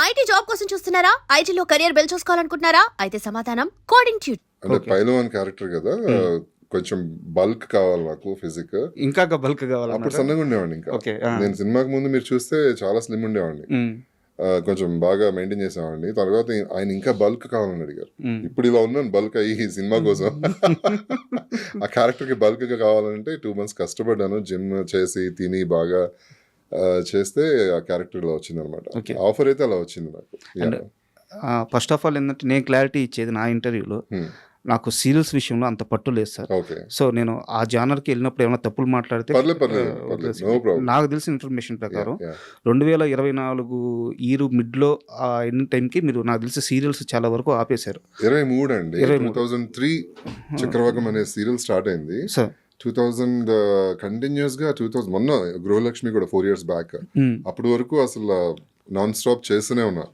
IT job కోసం చూస్తున్నారా? ఐటీలో కెరియర్ బిల్డ్ చూసుకోవాలనుకుంటున్నారా? అయితే సమాధానం కోడింగ్ ట్యూట్. అంటే పైలవాన్ క్యారెక్టర్ కదా, కొంచెం బల్క్ కావాలి నాకు ఫిజిక్. ఇంకా బల్క్ కావాలి. అప్పుడు సన్నగా ఉండేవాడిని. ఇంకా ఓకే. నేను సినిమాకి ముందు మీరు చూస్తే చాలా స్లిమ్ ఉండేవాడిని. కొంచెం బాగా మెయింటైన్ చేసేవాడిని. తర్వాత ఆయన ఇంకా బల్క్ కావాలని అడిగారు. ఇప్పుడు ఇలా ఉన్నాను బల్క్ అయ్యి సినిమా కోసం. ఆ క్యారెక్టర్ కి బల్క్ గా కావాలంటే 2 months కష్టపడ్డాను. జిమ్ చేసి తిని బాగా చేస్తే ఆ క్యారెక్టర్ ఇలా వచ్చింది అనమాట. ఆఫర్ అయితే అలా వచ్చింది నాకు. ఫస్ట్ ఆఫ్ ఆల్ ఏంటంటే నేను క్లారిటీ ఇచ్చేది నా ఇంటర్వ్యూలో, నాకు సీరియల్స్ విషయంలో అంత పట్టు లేదు సార్. సో నేను ఆ జానర్కి వెళ్ళినప్పుడు ఏమైనా తప్పులు మాట్లాడితే నాకు తెలిసిన ఇన్ఫర్మేషన్ ప్రకారం 2024 ఇయర్ మిడ్లో ఆ ఎండింగ్ టైంకి మీరు నాకు తెలిసి సీరియల్స్ చాలా వరకు ఆపేశారు. 23 అండి. 2003 చక్రవాకం అనే సీరియల్ స్టార్ట్ అయింది సార్. 2000 కంటిన్యూస్ గా 2000 మొన్న గృహలక్ష్మి కూడా 4 years బ్యాక్. అప్పటి వరకు అసలు నాన్ స్టాప్ చేస్తూనే ఉన్నా.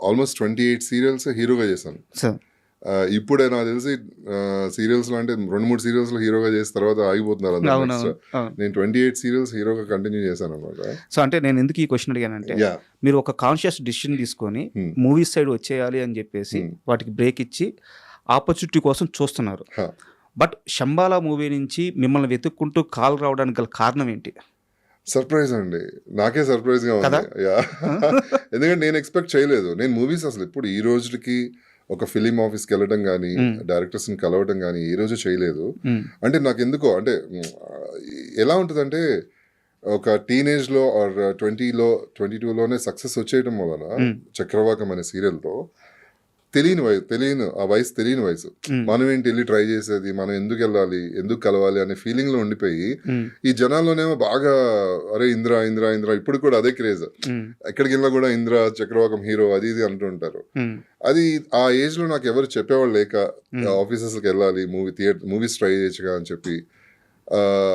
ఆల్మోస్ట్ 28 సీరియల్స్ హీరోగా చేశాను. ఇప్పుడే నాకు తెలిసి సీరియల్స్ లో అంటే 2-3 సీరియల్స్ లో హీరోగా చేసిన తర్వాత ఆగిపోతున్నారు. నేను 28 సీరియల్స్ హీరోగా కంటిన్యూ చేశాను అనమాట. సో అంటే నేను ఎందుకు ఈ క్వశ్చన్ అడిగానంటే, మీరు ఒక కాన్షియస్ డిసిషన్ తీసుకొని మూవీస్ సైడ్ వచ్చేయాలి అని చెప్పేసి వాటికి బ్రేక్ ఇచ్చి ఆపర్చునిటీ కోసం చూస్తున్నారు. బట్ శంబాలా మూవీ నుంచి మిమ్మల్ని వెతుక్కుంటూ కాల్ రావడానికి గల కారణం ఏంటి? సర్ప్రైజ్ అండి. నాకే సర్ప్రైజ్ గా ఉంది. ఎందుకంటే నేను ఎక్స్పెక్ట్ చేయలేదు. నేను మూవీస్ అసలు ఇప్పుడు ఈ రోజుకి ఒక ఫిలిం ఆఫీస్కి వెళ్ళడం కానీ డైరెక్టర్స్ని కలవడం కానీ ఈ రోజు చేయలేదు. అంటే నాకు ఎందుకో అంటే ఎలా ఉంటుందంటే ఒక టీనేజ్లో ఆర్ 20లో 22లోనే సక్సెస్ వచ్చేయడం వలన చక్రవాకం అనే సీరియల్తో తెలియని వయసు తెలియని వయసు. మనం ఏంటి వెళ్ళి ట్రై చేసేది, మనం ఎందుకు వెళ్ళాలి, ఎందుకు కలవాలి అనే ఫీలింగ్ లో ఉండిపోయి ఈ జనాల్లోనేమో బాగా అరే ఇంద్ర ఇంద్ర ఇంద్ర ఇప్పుడు కూడా అదే క్రేజ్. ఎక్కడికి వెళ్ళినా కూడా ఇంద్ర చక్రవాకం హీరో అది ఇది అంటుంటారు. అది ఆ ఏజ్ లో నాకు ఎవరు చెప్పేవాళ్ళు లేక ఆఫీసెస్కి వెళ్ళాలి, మూవీస్ ట్రై చేయొచ్చుగా అని చెప్పి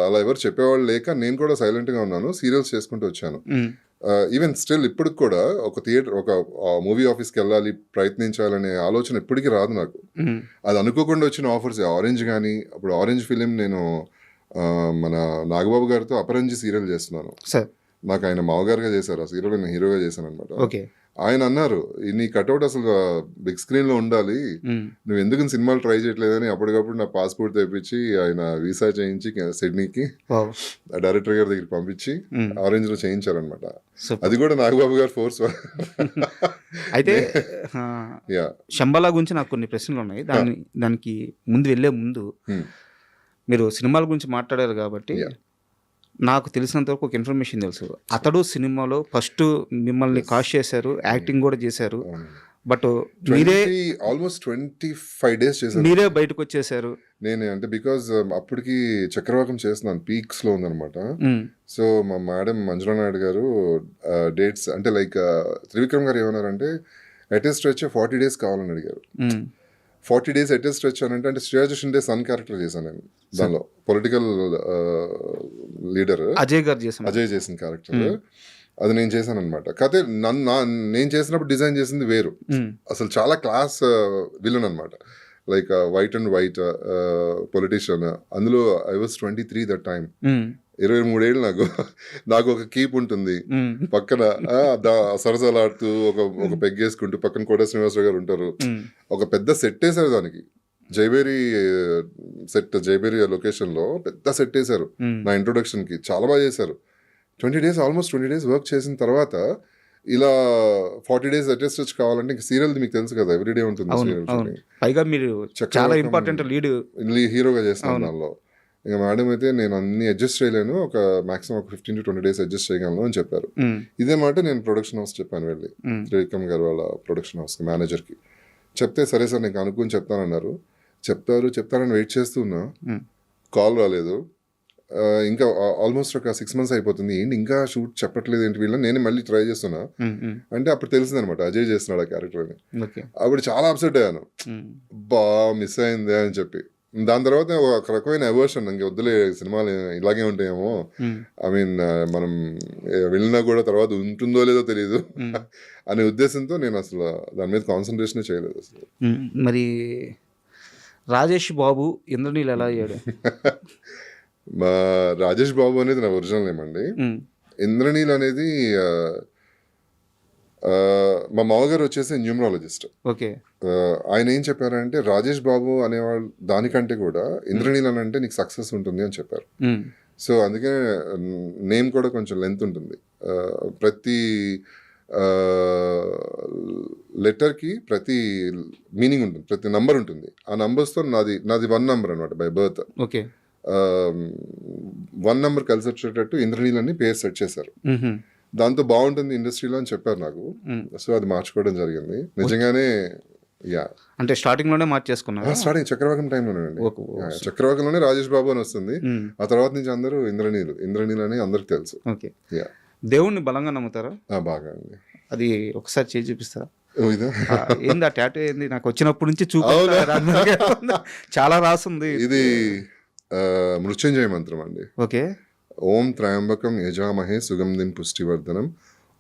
అలా ఎవరు చెప్పేవాళ్ళు లేక నేను కూడా సైలెంట్ గా ఉన్నాను. సీరియల్స్ చేసుకుంటూ వచ్చాను. ఈవెన్ స్టిల్ ఇప్పటికి కూడా ఒక మూవీ ఆఫీస్కి వెళ్ళాలి, ప్రయత్నించాలనే ఆలోచన ఇప్పటికీ రాదు నాకు. అది అనుకోకుండా వచ్చిన ఆఫర్స్. ఆరెంజ్ కానీ, అప్పుడు ఆరెంజ్ ఫిలిం నేను మన నాగబాబు గారితో అపరంజి సీరియల్ చేస్తున్నాను. నాకు ఆయన మావగారుగా చేశారు. ఆ సీరియల్ నేను హీరోగా చేశాను అనమాట. ఆయన అన్నారు, నీ కట్అవుట్ అసలు బిగ్ స్క్రీన్ లో ఉండాలి, నువ్వు ఎందుకు సినిమాలు ట్రై చేయట్లేదని అప్పటికప్పుడు నా పాస్పోర్ట్ తెప్పించి ఆయన వీసా చేయించి సిడ్నీకి డైరెక్టర్ గారి దగ్గరికి పంపించి ఆరెంజ్ లో చేయించారనమాట. అది కూడా నాగబాబు గారు ఫోర్స్. అయితే శంబాలా గురించి నాకు కొన్ని ప్రశ్నలు ఉన్నాయి. దానికి వెళ్లే ముందు మీరు సినిమాల గురించి మాట్లాడారు కాబట్టి నాకు తెలిసినంత వరకు ఒక ఇన్ఫర్మేషన్ తెలుసు. అతడు సినిమాలో ఫస్ట్ మిమ్మల్ని కాస్ట్ చేశారు, యాక్టింగ్ కూడా చేశారు. బట్ మీరే ఆల్మోస్ట్ 25 days చేశారు. మీరే బయటకు వచ్చేసారు. నేనే అంటే బికాజ్ అప్పటికి చక్రవాకం చేస్తున్నాను, పీక్స్ లో ఉందనమాట. సో మా మేడం మంజులా నాయుడు గారు డేట్స్ అంటే లైక్ త్రివిక్రమ్ గారు ఏమన్నారంటే అటెస్ట్ స్ట్రెచ్ 40 days కావాలని అడిగారు. 40 days అటెస్ట్ స్ట్రెచ్ అని అంటే శ్రేయాజ షిండే సన్ క్యారెక్టర్ చేశాను నేను. దానిలో పొలిటికల్ లీడర్ అజయ్ చేసిన క్యారెక్టర్ అది నేను చేశాను అనమాట. కాకపోతే నేను చేసినప్పుడు డిజైన్ చేసింది వేరు. అసలు చాలా క్లాస్ విలన్ అనమాట. Like white and white politician. అందులో ఐ వాజ్ 23 దట్ టైమ్. 23 ఏళ్ళు నాకు ఒక కీప్ ఉంటుంది పక్కన, సరసలాడుతూ ఒక పెగ్గేసుకుంటూ పక్కన కోట శ్రీనివాసరావు గారు ఉంటారు. ఒక పెద్ద సెట్ వేసారు దానికి, జైబేరి లొకేషన్ లో పెద్ద సెట్ వేసారు నా ఇంట్రొడక్షన్ కి. చాలా బాగా చేశారు. 20 days ఆల్మోస్ట్ 20 days వర్క్ చేసిన తర్వాత ఇలా 40 days అటెస్ట్ కావాలంటే ఇంకా సీరియల్ మీకు తెలుసు కదా, ఎవ్రీడే ఉంటుంది. పైగా మీరు చాలా ఇంపార్టెంట్ లీడ్ హీరోగా చేస్తాను దానిలో. ఇంకా మేడం అయితే నేను అన్ని అడ్జస్ట్ చేయలేను, ఒక మాక్సిమం ఒక 15 to 20 days అడ్జస్ట్ చేయగలను అని చెప్పారు. ఇదే మాట నేను ప్రొడక్షన్ హౌస్ చెప్పాను, వెళ్ళి త్రివిక్రమ్ గారు వాళ్ళ ప్రొడక్షన్ హౌస్ మేనేజర్కి చెప్తే, సరే సార్ నీకు అనుకుని చెప్తానన్నారు. చెప్తారని వెయిట్ చేస్తున్నా, కాల్ రాలేదు. ఇంకా ఆల్మోస్ట్ ఒక 6 months అయిపోతుంది, ఏంటి ఇంకా షూట్ చెప్పట్లేదు ఏంటి వీళ్ళని, నేను మళ్ళీ ట్రై చేస్తున్నా అంటే అప్పుడు తెలిసింది అనమాట అజయ్ చేస్తున్నాడు ఆ క్యారెక్టర్ అని. అప్పుడు చాలా అప్సెట్ అయ్యాను, బా మిస్ అయిందే అని చెప్పి. దాని తర్వాత ఒక రకమైన అవర్షన్, ఇంక వద్దులే సినిమాలు ఇలాగే ఉంటాయేమో, ఐ మీన్ మనం వెళ్ళినా కూడా తర్వాత ఉంటుందో లేదో తెలియదు అనే ఉద్దేశంతో నేను అసలు దాని మీద కాన్సన్ట్రేషన్ చేయలేదు అసలు. మరి రాజేష్ బాబు ఇంద్రనీల్ ఎలా అయ్యాడు? మా రాజేష్ బాబు అనేది నా ఒరిజినల్ నేమ్ అండి. ఇంద్రనీల్ అనేది మా మామగారు వచ్చేసి న్యూమరాలజిస్ట్. ఓకే. ఆయన ఏం చెప్పారంటే రాజేష్ బాబు అనేవాళ్ళు దానికంటే కూడా ఇంద్రనీల్ అంటే నీకు సక్సెస్ ఉంటుంది అని చెప్పారు. సో అందుకే నేమ్ కూడా కొంచెం లెంత్ ఉంటుంది. ప్రతి లెటర్కి ప్రతి మీనింగ్ ఉంటుంది, ప్రతి నంబర్ ఉంటుంది. ఆ నంబర్స్తో నాది 1 నంబర్ అనమాట బై బర్త్. ఓకే. 1 నంబర్ కలిసి వచ్చేటట్టు ఇంద్రనీల్ అని పేరు సెట్ చేశారు. దాంతో బాగుంటుంది ఇండస్ట్రీలో అని చెప్పారు నాకు. సో అది మార్చుకోవడం జరిగింది నిజంగానే. యా, అంటే స్టార్టింగ్ లోనే మార్చేసుకున్నారు. స్టార్టింగ్ చక్రవాకం టైంలోనే అండి. చక్రవాకంలోనే రాజేష్ బాబు అని వస్తుంది. ఆ తర్వాత నుంచి అందరూ ఇంద్రనీల్ అని అందరికి తెలుసు. ఓకే. దేవుణ్ణి బలంగా నమ్ముతారా? బాగా అండి. అది ఒకసారి చేసి చూపిస్తారా? ఇదా ఏంది ఆ టాటూ ఏంది? నాకు వచ్చినప్పటి నుంచి చాలా రాసుంది. ఇది మృత్యుంజయ మంత్రం అండి. ఓకే. ఓం త్రయంబకం యజామహే సుగంధిం పుష్టివర్ధనం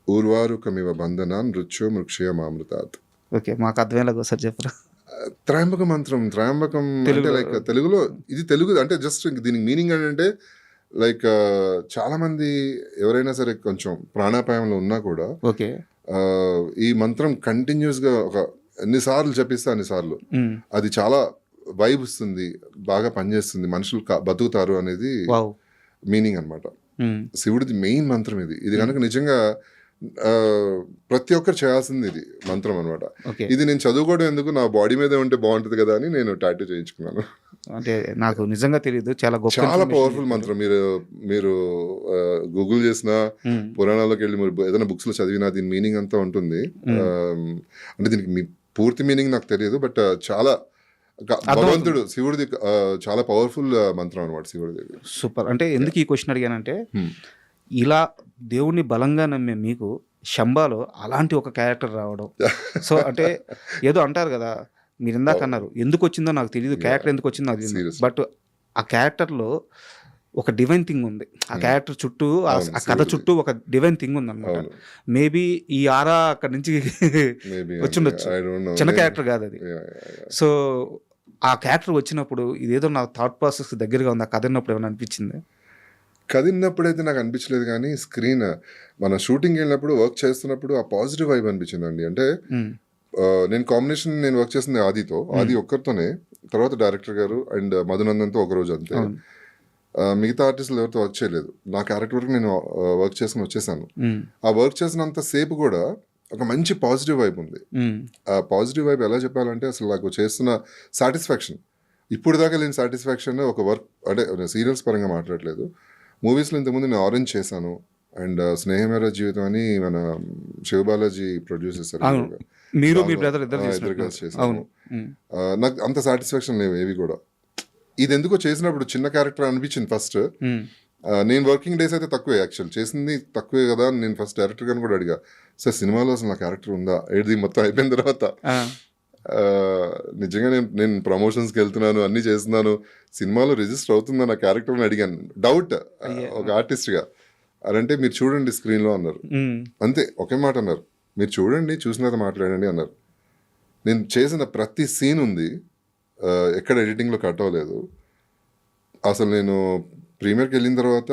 ఊర్వారుకమివ బంధనాన్ మృత్యు మృక్షయమామృతాత్. ఓకే, మాకు అర్థమయ్యేలాగా ఒకసారి చెప్పరా? త్రయంబక మంత్రం, త్రయంబకం అంటే లైక్ తెలుగులో ఇది తెలుగు అంటే జస్ట్ దీనికి మీనింగ్ ఏంటంటే లైక్ చాలా మంది ఎవరైనా సరే కొంచెం ప్రాణాపాయంలో ఉన్నా కూడా ఓకే ఈ మంత్రం కంటిన్యూస్ గా ఒక ఎన్నిసార్లు జపిస్తే అన్నిసార్లు అది చాలా వైబ్ ఇస్తుంది, బాగా పనిచేస్తుంది, మనుషులు బతుకుతారు అనేది మీనింగ్ అన్నమాట. శివుడిది మెయిన్ మంత్రం ఇది కనుక నిజంగా ప్రతి ఒక్కరు చేయాల్సింది ఇది మంత్రం అనమాట. ఇది నేను చదువుకోవడం ఎందుకు, నా బాడీ మీదే ఉంటే బాగుంటుంది కదా అని నేను టాటూ చేయించుకున్నాను. అంటే నాకు నిజంగా తెలియదు, చాలా పవర్ఫుల్ మంత్రం. మీరు గూగుల్ చేసిన పురాణాల్లోకి వెళ్ళి మీరు ఏదైనా బుక్స్ లో చదివినా దీని మీనింగ్ అంతా ఉంటుంది. అంటే దీనికి పూర్తి మీనింగ్ నాకు తెలియదు, బట్ చాలా భగవంతుడు శివుడిది చాలా పవర్ఫుల్ మంత్రం అనమాట శివుడిది. సూపర్. అంటే ఎందుకు ఈ క్వశ్చన్ అడిగానంటే ఇలా దేవుణ్ణి బలంగా నమ్మే మీకు శంబాలో అలాంటి ఒక క్యారెక్టర్ రావడం, సో అంటే ఏదో అంటారు కదా, మీరు ఇందాక అన్నారు ఎందుకు వచ్చిందో నాకు తెలియదు, క్యారెక్టర్ ఎందుకు వచ్చిందో నాకు తెలియదు, బట్ ఆ క్యారెక్టర్లో ఒక డివైన్ థింగ్ ఉంది. ఆ క్యారెక్టర్ చుట్టూ ఆ కథ చుట్టూ ఒక డివైన్ థింగ్ ఉంది అనమాట. మేబీ ఈ ఆరా అక్కడి నుంచి వచ్చిండొచ్చు, చిన్న క్యారెక్టర్ కాదు అది. సో ఆ క్యారెక్టర్ వచ్చినప్పుడు ఇదేదో నా థాట్ ప్రాసెస్ దగ్గరగా ఉంది. ఆ కథ విన్నప్పుడు ఏమైనా అనిపించింది? కథ విన్నప్పుడైతే నాకు అనిపించలేదు, కానీ స్క్రీన్ మన షూటింగ్ వెళ్ళినప్పుడు వర్క్ చేస్తున్నప్పుడు ఆ పాజిటివ్ వైబ్ అనిపించిందండి. అంటే నేను వర్క్ చేసింది ఆది ఒక్కరితోనే, తర్వాత డైరెక్టర్ గారు అండ్ మధునందన్తో ఒకరోజు అంతే. మిగతా ఆర్టిస్టులు ఎవరితో వర్క్ చేయలేదు. నా క్యారెక్టర్ వరకు నేను వర్క్ చేసుకుని వచ్చేసాను. ఆ వర్క్ చేసినంత సేపు కూడా ఒక మంచి పాజిటివ్ వైబ్ ఉంది. ఆ పాజిటివ్ వైబ్ ఎలా చెప్పాలంటే అసలు నాకు చేస్తున్న సాటిస్ఫాక్షన్, ఇప్పుడు దాకా లేని సాటిస్ఫాక్షన్ ఒక వర్క్, అంటే సీరియల్స్ పరంగా మాట్లాడలేదు, మూవీస్లో ఇంతకుముందు నేను ఆరెంజ్ చేశాను అండ్ స్నేహమేర జీవితం అని మన శివబాలాజీ ప్రొడ్యూస్ చేశారు. చేశాను. నాకు అంత సాటిస్ఫాక్షన్ లేవు ఏవి కూడా. ఇది ఎందుకో చేసినప్పుడు చిన్న క్యారెక్టర్ అనిపించింది ఫస్ట్. నేను వర్కింగ్ డేస్ అయితే తక్కువే, యాక్చువల్ చేసింది తక్కువే కదా. నేను ఫస్ట్ డైరెక్టర్ గారిని కూడా అడిగా, సార్ సినిమాలో అసలు నా క్యారెక్టర్ ఉందా? ఇది మొత్తం అయిపోయిన తర్వాత నిజంగా నేను ప్రమోషన్స్కి వెళ్తున్నాను, అన్నీ చేస్తున్నాను, సినిమాలో రిజిస్టర్ అవుతుందా నా క్యారెక్టర్ అని అడిగాను. డౌట్ ఒక ఆర్టిస్ట్గా. అదంటే మీరు చూడండి స్క్రీన్లో అన్నారు, అంతే ఒకే మాట అన్నారు, మీరు చూడండి చూసినాక మాట్లాడండి అన్నారు. నేను చేసిన ప్రతి సీన్ ఉంది, ఎక్కడ ఎడిటింగ్లో కట్ అవ్వలేదు. అసలు నేను ప్రీమియర్కి వెళ్ళిన తర్వాత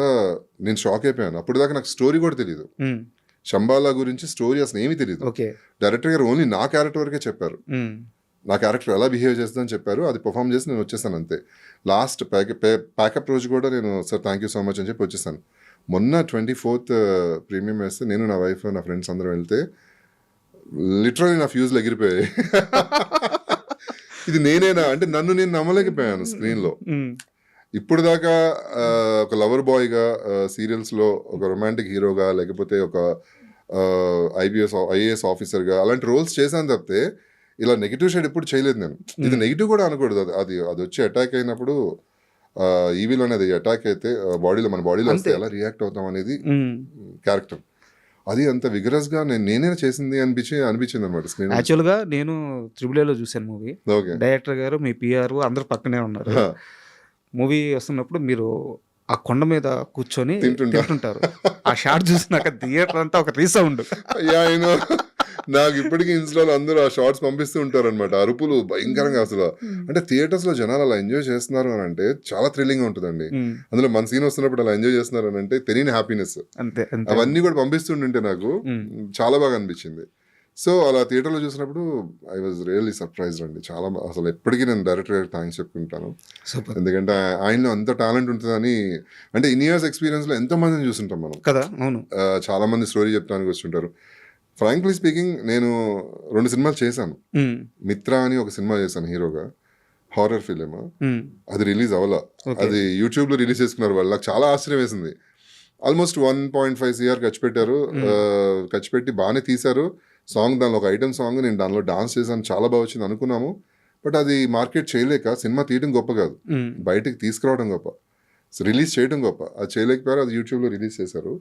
నేను షాక్ అయిపోయాను. అప్పుడు దాకా నాకు స్టోరీ కూడా తెలియదు, శంబాలా గురించి స్టోరీ అసలు ఏమీ తెలియదు. డైరెక్టర్ గారు ఓన్లీ నా క్యారెక్టర్ వరకే చెప్పారు, నా క్యారెక్టర్ ఎలా బిహేవ్ చేస్తుందని చెప్పారు. అది పర్ఫామ్ చేసి నేను వచ్చేసాను అంతే. లాస్ట్ ప్యాకప్ రోజు కూడా నేను sir thank you so much అని చెప్పి వచ్చేసాను. మొన్న 24th ప్రీమియం వేస్తే నేను నా వైఫ్ నా ఫ్రెండ్స్ అందరం వెళ్తే లిటరల్లీ నా ఫ్యూజ్లు ఎగిరిపోయాయి. ఇది నేనేనా అంటే నన్ను నేను నమ్మలేకపోయాను స్క్రీన్లో. ఇప్పుడు దాకా ఒక లవర్ బాయ్గా సీరియల్స్లో ఒక రొమాంటిక్ హీరోగా లేకపోతే ఒక ఐఏఎస్ ఆఫీసర్గా అలాంటి రోల్స్ చేశాను తప్పితే ఇలా నెగిటివ్ షేడ్ ఎప్పుడు చేయలేదు నేను. ఇది నెగిటివ్ కూడా అనకూడదు, అది వచ్చి అటాక్ అయినప్పుడు ఈవీలో అనేది అటాక్ అయితే మన బాడీలో వస్తే ఎలా రియాక్ట్ అవుతాం అనేది క్యారెక్టర్. అది అంత విగరస్గా నేనే చేసింది అనిపించింది అనమాట స్క్రీన్. యాక్చువల్గా నేను త్రిబుల్ చూసాను మూవీ. డైరెక్టర్ గారు, మీ పిఆర్ అందరూ పక్కనే ఉన్నారు. మూవీ వస్తున్నప్పుడు మీరు ఆ కొండ మీద కూర్చొని తింటుంటారు. ఆ షాట్ చూసి నాకు థియేటర్ అంతా ఒక రీసౌండ్. నాకు ఇప్పటికీ ఇన్స్టాలో అందరూ ఆ షార్ట్స్ పంపిస్తూ ఉంటారు అనమాట. అరుపులు భయంకరంగా అసలు. అంటే థియేటర్స్ లో జనాలు అలా ఎంజాయ్ చేస్తున్నారు అని అంటే చాలా థ్రిల్లింగ్ ఉంటుందండి. అందులో మన సీన్ వస్తున్నప్పుడు అలా ఎంజాయ్ చేస్తున్నారు అని అంటే తెలియని హ్యాపీనెస్, అవన్నీ కూడా పంపిస్తుంటే నాకు చాలా బాగా అనిపించింది. సో అలా థియేటర్లో చూసినప్పుడు ఐ వాజ్ రియల్లీ సర్ప్రైజ్డ్ అండి. చాలా అసలు ఎప్పటికీ నేను డైరెక్టర్ గారికి థ్యాంక్స్ చెప్పుకుంటాను. సూపర్ ఎందుకంటే ఆయనలో అంత టాలెంట్ ఉంటుందని, అంటే ఇన్ ఇయర్స్ ఎక్స్పీరియన్స్లో ఎంతో మందిని చూస్తుంటాం మనం. కదా, అవును. చాలా మంది స్టోరీ చెప్తానికి వస్తుంటారు. ఫ్రాంక్లీ స్పీకింగ్ నేను 2 సినిమాలు చేశాను. మిత్ర అని ఒక సినిమా చేశాను హీరోగా, హారర్ ఫిలిం. అది రిలీజ్ అవ్వాల, అది యూట్యూబ్లో రిలీజ్ చేసుకున్నారు వాళ్ళు. నాకు చాలా ఆశ్చర్యం వేసింది. ఆల్మోస్ట్ 1.5 CR ఖర్చు పెట్టారు. ఖర్చు పెట్టి బాగానే తీశారు సాంగ్. దానిలో ఒక ఐటమ్ సాంగ్, నేను దానిలో డాన్స్ చేశాను, చాలా బాగా వచ్చింది అనుకున్నాము. బట్ అది మార్కెట్ చేయలేక, సినిమా తీయడం గొప్ప కాదు, బయటకు తీసుకురావడం గొప్ప, రిలీజ్ చేయడం గొప్ప. అది చేయలేకపోయారు, అది యూట్యూబ్లో రిలీజ్ చేశారు.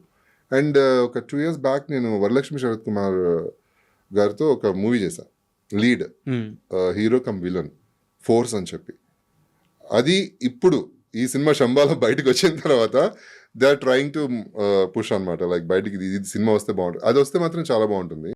అండ్ ఒక 2 years బ్యాక్ నేను వరలక్ష్మి శరత్ కుమార్ గారితో ఒక మూవీ చేశాను, lead hero come villain, force అని చెప్పి. అది ఇప్పుడు ఈ సినిమా శంబాలో బయటకు వచ్చిన తర్వాత they are trying to push అనమాట, లైక్ బయటికి ఇది సినిమా వస్తే బాగుంటుంది, అది వస్తే మాత్రం చాలా బాగుంటుంది.